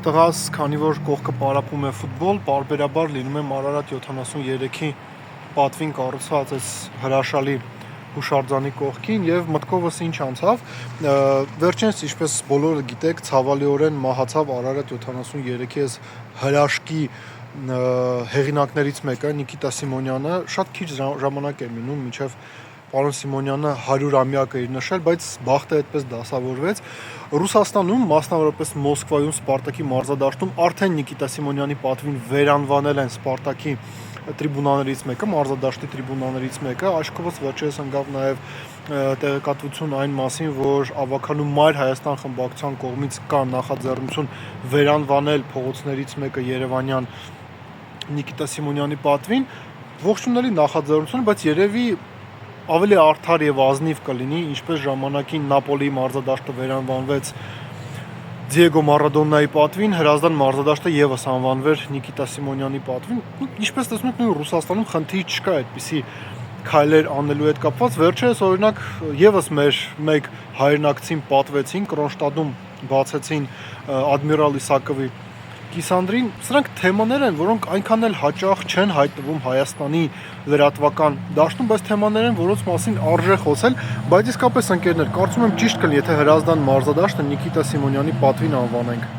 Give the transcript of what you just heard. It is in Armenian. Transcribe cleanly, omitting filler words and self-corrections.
տղաս, քանի որ կողքը պարապում է ֆուտբոլ, պարբերաբար լինում եմ Արարատ 73-ի պատվին կառուցված այս հրաշալի հուշարձանի կողքին եւ մտքովս ինչ անցավ, վերջինս ինչպես բոլորը գիտեք, ցավալիորեն մահացավ Արարատ 73-ի այս հրաշքի հեղինակներից մեկը Նիկիտա Սիմոնյանը, շատ քիչ ժամանակ էր մնում մինչեւ պարոն Սիմոնյանը 100-ամյակը իր նշել, բայց բախտը այդպես դասավորվեց։ Ռուսաստանում, մասնավորապես Մոսկվայում Սպարտակի մարզադաշտում արդեն Նիկիտա Սիմոնյանի պատվին վերանվանել են Սպարտակի տրիբունաներից մեկը, մարզադաշտի տրիբունաներից մեկը, աշխովս վերջերս ընկավ նաև տեղեկատվություն այն մասին, որ Ավագանու Մայր Հայաստան խմբակցության կողմից կա նախաձեռնություն վերանվանել փողոցներից մեկը Երևանյան Նիկիտա Սիմոնյանի պատվին, ողջունելի նախաձեռնություն, բայց երևի ավելի արդար եւ ազնիվ կլինի, ինչպես ժամանակին Նապոլիի մարզադաշտը վերանվանվեց Դիեգո Մարադոննայի պատվին, Հրազդան մարզադաշտը եւս անվանվեր Նիկիտա Սիմոնյանի պատվին։ Ինչպես տեսնում եք, նույն Ռուսաստանում խնդիր չկա այդպիսի քայլեր անելու հետ կապված։ Վերջերս օրինակ եւս մեր մեկ հայրենակցին պատվեցին, Կրոնշտադում բացեցին Ադմիրալ Իսակովի կիսանդրին, սրանք թեմաներ են, որոնք այնքան էլ հաճախ չեն հայտնվում Հայաստանի լրատվական դաշտում, բայց թեմաներ են, որոնց մասին արժե խոսել, բայց իսկապես ընկերներ, կարծում եմ ճիշտ կլինի, եթե Հրազդան մարզադաշտը Նիկիտա Սիմոնյանի պատվին անվանենք։